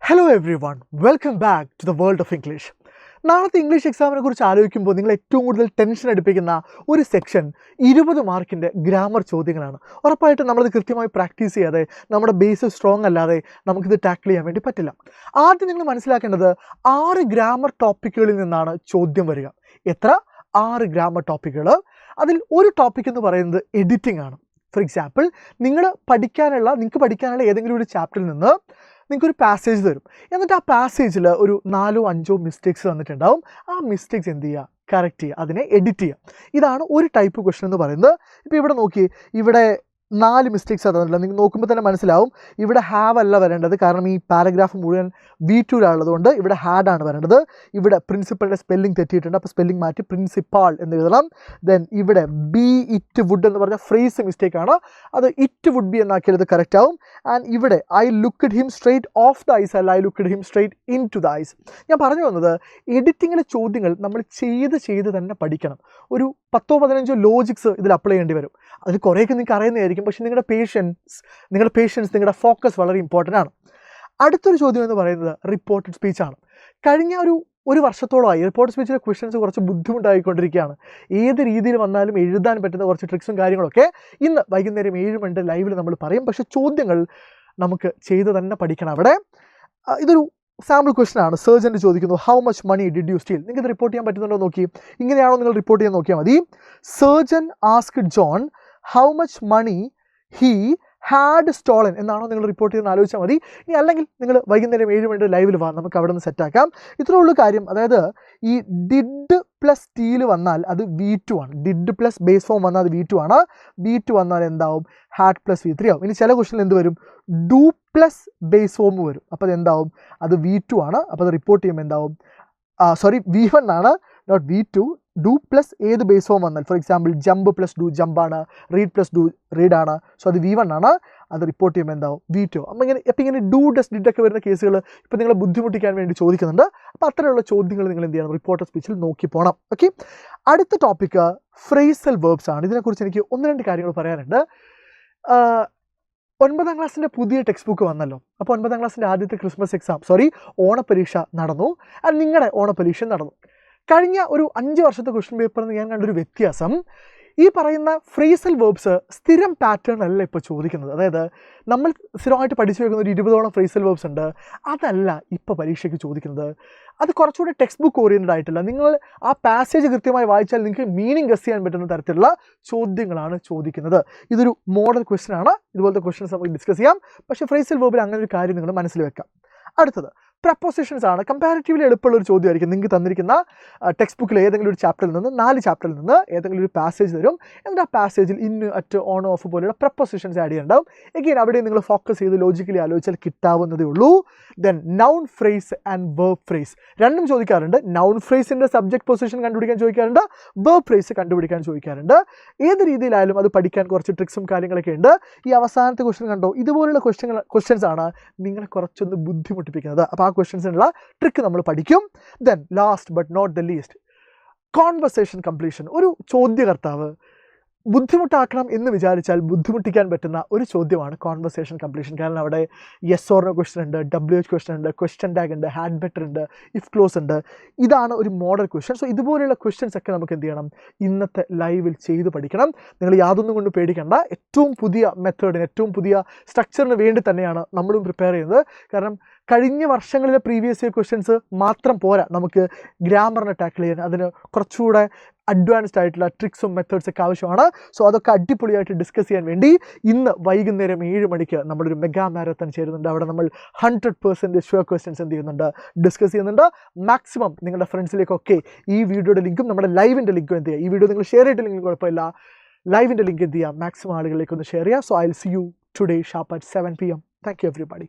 Hello everyone, welcome back to the world of English. നാളത്തെ English എക്സാമിനെ കുറിച്ച് ആലോചിക്കുമ്പോൾ നിങ്ങൾ ഏറ്റവും കൂടുതൽ ടെൻഷൻ അടുപ്പിക്കുന്ന ഒരു സെക്ഷൻ 20 മാർക്കിൻ്റെ ഗ്രാമർ ചോദ്യങ്ങളാണ്. ഉറപ്പായിട്ടും നമ്മളത് കൃത്യമായി പ്രാക്ടീസ് ചെയ്യാതെ നമ്മുടെ ബേസ് സ്ട്രോങ് അല്ലാതെ നമുക്കിത് ടാക്കിൾ ചെയ്യാൻ വേണ്ടി പറ്റില്ല. ആദ്യം നിങ്ങൾ മനസ്സിലാക്കേണ്ടത് 6 ഗ്രാമർ ടോപ്പിക്കുകളിൽ നിന്നാണ് ചോദ്യം വരിക. എത്ര? 6 ഗ്രാമർ ടോപ്പിക്കുകൾ. അതിൽ ഒരു ടോപ്പിക് എന്ന് പറയുന്നത് എഡിറ്റിംഗ് ആണ്. ഫോർ എക്സാമ്പിൾ, നിങ്ങൾക്ക് പഠിക്കാനുള്ള ഏതെങ്കിലും ഒരു ചാപ്റ്ററിൽ നിന്ന് നിങ്ങൾക്കൊരു പാസേജ് തരും. എന്നിട്ട് ആ പാസേജിൽ ഒരു 4-5 മിസ്റ്റേക്സ് തന്നിട്ടുണ്ടാവും. ആ മിസ്റ്റേക്സ് എന്ത് ചെയ്യുക? കറക്റ്റ് ചെയ്യുക, അതിനെ എഡിറ്റ് ചെയ്യുക. ഇതാണ് ഒരു ടൈപ്പ് ക്വസ്റ്റൻ എന്ന് പറയുന്നത്. ഇപ്പോൾ ഇവിടെ നോക്കി, ഇവിടെ 4 മിസ്റ്റേക്സ് തന്നിട്ടില്ല. നിങ്ങൾ നോക്കുമ്പോൾ തന്നെ മനസ്സിലാവും ഇവിടെ ഹാവ് അല്ല വരേണ്ടത്, കാരണം ഈ പാരഗ്രാഫ് മുഴുവൻ V2-ലാണുള്ളതുകൊണ്ട് ഇവിടെ ഹാഡ് ആണ് വരേണ്ടത്. ഇവിടെ പ്രിൻസിപ്പളിൻ്റെ സ്പെല്ലിംഗ് തെറ്റിയിട്ടുണ്ട്, അപ്പോൾ സ്പെല്ലിംഗ് മാറ്റി പ്രിൻസിപ്പാൾ എന്ന് എഴുതണം. ദെൻ ഇവിടെ ബി ഇറ്റ് വുഡ് എന്ന് പറഞ്ഞ ഫ്രേസ് മിസ്റ്റേക്കാണ്, അത് ഇറ്റ് വുഡ് ബി എന്നാക്കിയത് കറക്റ്റ് ആവും. ആൻഡ് ഇവിടെ I looked him straight of the eyes അല്ല, I looked him straight into the eyes. ഞാൻ പറഞ്ഞു വന്നത്, എഡിറ്റിങ്ങിലെ ചോദ്യങ്ങൾ നമ്മൾ ചെയ്ത് തന്നെ പഠിക്കണം. ഒരു 10-15 ലോജിക്സ് ഇതിൽ അപ്ലൈ ചെയ്യേണ്ടി വരും. അതിൽ കുറേയൊക്കെ നിങ്ങൾക്ക് അറിയുന്നതായിരിക്കും, പക്ഷേ നിങ്ങളുടെ പേഷ്യൻസ്, നിങ്ങളുടെ ഫോക്കസ് വളരെ ഇമ്പോർട്ടൻ്റ് ആണ്. അടുത്തൊരു ചോദ്യം എന്ന് പറയുന്നത് റിപ്പോർട്ടഡ് സ്പീച്ചാണ്. കഴിഞ്ഞ ഒരു വർഷത്തോളമായി റിപ്പോർട്ട് സ്പീച്ചിലെ ക്വസ്റ്റ്യൻസ് കുറച്ച് ബുദ്ധിമുട്ടായിക്കൊണ്ടിരിക്കുകയാണ്. ഏത് രീതിയിൽ വന്നാലും എഴുതാൻ പറ്റുന്ന കുറച്ച് ട്രിക്സും കാര്യങ്ങളൊക്കെ ഇന്ന് വൈകുന്നേരം 7 മണിൻ്റെ ലൈവിൽ നമ്മൾ പറയും. പക്ഷേ ചോദ്യങ്ങൾ നമുക്ക് ചെയ്ത് തന്നെ പഠിക്കണം. അവിടെ ഇതൊരു സാമ്പിൾ ക്വസ്റ്റൻ ആണ്. സർജൻറ്റ് ചോദിക്കുന്നു, how much money did you steal? നിങ്ങൾക്ക് റിപ്പോർട്ട് ചെയ്യാൻ പറ്റുന്നുണ്ടോ നോക്കി. ഇങ്ങനെയാണോ നിങ്ങൾ റിപ്പോർട്ട് ചെയ്യാൻ നോക്കിയാൽ മതി. Sergeant asked John how much money he had stolen എന്നാണോ നിങ്ങൾ റിപ്പോർട്ട് ചെയ്യുന്നത് ആലോചിച്ചാൽ മതി. ഇനി അല്ലെങ്കിൽ നിങ്ങൾ വൈകുന്നേരം 7 മണിയുടെ ലൈവിൽ വാ, നമുക്ക് അവിടെ നിന്ന് സെറ്റാക്കാം. ഇത്രേ ഉള്ളൂ കാര്യം. അതായത് ഈ ഡിഡ് പ്ലസ് സ്റ്റീൽ വന്നാൽ അത് V2 ആണ്. ഡിഡ് പ്ലസ് ബേസ് ഫോം വന്നാൽ അത് V2 ആണ്. V2 വന്നാൽ എന്താവും? ഹാഡ് പ്ലസ് V3 ആവും. ഇനി ചില ക്വസ്റ്റനിൽ എന്ത് വരും? ഡു പ്ലസ് ബേസ് ഫോം വരും. അപ്പോൾ അത് എന്താവും? അത് V2 ആണ്. അപ്പോൾ അത് റിപ്പോർട്ട് ചെയ്യുമ്പോൾ എന്താവും? V1 ആണ്, നോട്ട് V2. ഡു പ്ലസ് ഏത് ബേസ് ഫോം വന്നാൽ, for example jump plus do ജമ്പാണ്, റീഡ് പ്ലസ് ഡു റീഡാണ്. സോ അത് V1 ആണ്. അത് റിപ്പോർട്ട് ചെയ്യുമ്പോൾ എന്താവും? V2. അപ്പോൾ ഇങ്ങനെ ഡു ഡസ് ഡിഡൊക്കെ വരുന്ന കേസുകൾ ഇപ്പോൾ നിങ്ങളെ ബുദ്ധിമുട്ടിക്കാൻ വേണ്ടി ചോദിക്കുന്നുണ്ട്. അപ്പോൾ അത്തരമുള്ള ചോദ്യങ്ങൾ നിങ്ങൾ എന്ത് ചെയ്യണം? റിപ്പോർട്ടർ സ്പീച്ചിൽ നോക്കി പോകണം. ഓക്കെ, അടുത്ത ടോപ്പിക്ക് ഫ്രേസൽ വേർബ്സ് ആണ്. ഇതിനെക്കുറിച്ച് എനിക്ക് 1-2 കാര്യങ്ങൾ പറയാനുണ്ട്. 9ാം ക്ലാസ്സിൻ്റെ പുതിയ ടെക്സ്റ്റ് ബുക്ക് വന്നല്ലോ. അപ്പോൾ 9ാം ക്ലാസ്സിൻ്റെ ആദ്യത്തെ ഓണപരീക്ഷ നടന്നു. നിങ്ങളുടെ ഓണപരീക്ഷ നടന്നു. കഴിഞ്ഞ ഒരു 5 വർഷത്തെ ക്വസ്റ്റ്യൻ പേപ്പറിൽ നിന്ന് ഞാൻ കണ്ടൊരു വ്യത്യാസം, ഈ പറയുന്ന ഫ്രേസൽ വേർബ്സ് സ്ഥിരം പാറ്റേൺ അല്ല ഇപ്പോൾ ചോദിക്കുന്നത്. അതായത് നമ്മൾ സ്ഥിരമായിട്ട് പഠിച്ചു വെക്കുന്ന ഒരു 20ഓളം ഫ്രേസൽ വേർബ്സ് ഉണ്ട്, അതല്ല ഇപ്പോൾ പരീക്ഷയ്ക്ക് ചോദിക്കുന്നത്. അത് കുറച്ചുകൂടി ടെക്സ്റ്റ് ബുക്ക് ഓറിയൻറ്റഡ് ആയിട്ടില്ല. നിങ്ങൾ ആ പാസേജ് കൃത്യമായി വായിച്ചാൽ നിങ്ങൾക്ക് മീനിങ് ഗസ് ചെയ്യാൻ പറ്റുന്ന തരത്തിലുള്ള ചോദ്യങ്ങളാണ് ചോദിക്കുന്നത്. ഇതൊരു മോഡൽ ക്വസ്റ്റ്യൻ ആണ്. ഇതുപോലത്തെ ക്വസ്റ്റ്യൻസ് നമുക്ക് ഡിസ്കസ് ചെയ്യാം. പക്ഷേ ഫ്രേസൽ വേർബിൽ അങ്ങനെ ഒരു കാര്യം നിങ്ങൾ മനസ്സിൽ വെക്കാം. അടുത്തത് പ്രപ്പോസിഷൻസ് ആണ്. കമ്പാരിറ്റീവ്ലി എളുപ്പമുള്ള ഒരു ചോദ്യമായിരിക്കും. നിങ്ങൾക്ക് തന്നിരിക്കുന്ന ടെക്സ്റ്റ് ബുക്കിൽ ഏതെങ്കിലും ഒരു ചാപ്റ്ററിൽ നിന്ന് 4 ചാപ്റ്ററിൽ നിന്ന് ഏതെങ്കിലും ഒരു പാസേജ് തരും. എന്നിട്ട് ആ പാസേജിൽ ഇന്ന്, അറ്റ്, ഓൺ, ഓഫ് പോലെയുള്ള പ്രപ്പോസിഷൻസ് ആഡ് ചെയ്യാനുണ്ടാവും. എഗെയിൻ അവിടെ നിങ്ങൾ ഫോക്കസ് ചെയ്ത് ലോജിക്കലി ആലോചിച്ചാൽ കിട്ടാവുന്നതേ ഉള്ളൂ. Then noun phrase and verb phrase രണ്ടും ചോദിക്കാറുണ്ട്. നൗൺ ഫ്രേസിൻ്റെ സബ്ജക്ട് പൊസിഷൻ കണ്ടുപിടിക്കാൻ ചോദിക്കാറുണ്ട്, വേർബ് ഫ്രേസ് കണ്ടുപിടിക്കാൻ ചോദിക്കാറുണ്ട്. ഏത് രീതിയിലായാലും അത് പഠിക്കാൻ കുറച്ച് ട്രിക്സും കാര്യങ്ങളൊക്കെ ഉണ്ട്. ഈ അവസാനത്തെ ക്വസ്റ്റ്യൻ കണ്ടോ, ഇതുപോലുള്ള ക്വസ്റ്റ്യൻസ് ആണ് നിങ്ങളെ കുറച്ചൊന്ന് ബുദ്ധിമുട്ടിപ്പിക്കുന്നത്. അപ്പോൾ ആ ക്വസ്റ്റ്യൻസിനുള്ള ട്രിക്ക് നമ്മൾ പഠിക്കും. Then last but not the least, conversation completion. ഒരു ചോദ്യകർത്താവ് ബുദ്ധിമുട്ടാക്കണം എന്ന് വിചാരിച്ചാൽ ബുദ്ധിമുട്ടിക്കാൻ പറ്റുന്ന ഒരു ചോദ്യമാണ് കോൺവെർസേഷൻ കംപ്ലീഷൻ. കാരണം അവിടെ യെസ് ഓർ നോ ക്വസ്റ്റൻ ഉണ്ട്, WH ക്വസ്റ്റൻ ഉണ്ട്, ക്വസ്റ്റൻ ടാഗ് ഉണ്ട്, ഹാഡ് ബെറ്റർ ഉണ്ട്, ഇഫ് ക്ലോസ് ഉണ്ട്. ഇതാണ് ഒരു മോഡൽ ക്വസ്റ്റൻ. സോ ഇതുപോലെയുള്ള ക്വസ്റ്റൻസ് ഒക്കെ നമുക്ക് എന്ത് ചെയ്യണം? ഇന്നത്തെ ലൈവിൽ ചെയ്ത് പഠിക്കണം. നിങ്ങൾ യാതൊന്നും കൊണ്ട് പേടിക്കേണ്ട. ഏറ്റവും പുതിയ മെത്തേഡിന്, ഏറ്റവും പുതിയ സ്ട്രക്ചറിന് വേണ്ടി തന്നെയാണ് നമ്മളും പ്രിപ്പയർ ചെയ്യുന്നത്. കാരണം കഴിഞ്ഞ വർഷങ്ങളിലെ പ്രീവിയസ് ഇയർ ക്വസ്റ്റ്യൻസ് മാത്രം പോരാ നമുക്ക് ഗ്രാമറിനെ ടാക്കിൾ ചെയ്യാൻ. അതിന് കുറച്ചുകൂടെ അഡ്വാൻസ്ഡ് ആയിട്ടുള്ള ട്രിക്സും മെത്തേഡ്സ് ഒക്കെ ആവശ്യമാണ്. സോ അതൊക്കെ അടിപൊളിയായിട്ട് ഡിസ്കസ് ചെയ്യാൻ വേണ്ടി ഇന്ന് വൈകുന്നേരം 7 മണിക്ക് നമ്മളൊരു മെഗാ മാരത്തൺ ചേരുന്നുണ്ട്. അവിടെ നമ്മൾ 100% ഷുവർ ക്വസ്റ്റ്യൻസ് എന്ത് ചെയ്യുന്നുണ്ട്? ഡിസ്കസ് ചെയ്യുന്നുണ്ട്. മാക്സിമം നിങ്ങളുടെ ഫ്രണ്ട്സിലേക്കൊക്കെ ഈ വീഡിയോയുടെ ലിങ്കും നമ്മുടെ ലൈവിൻ്റെ ലിങ്കും എന്ത് ചെയ്യുക, ഈ വീഡിയോ നിങ്ങൾ ഷെയർ ചെയ്തിട്ടില്ലെങ്കിൽ കുഴപ്പമില്ല, ലൈവിൻ്റെ ലിങ്ക് എന്ത് ചെയ്യുക, മാക്സിമം ആളുകളിലേക്ക് ഒന്ന് ഷെയർ ചെയ്യുക. So I will see you today sharp at 7 PM. Thank you everybody.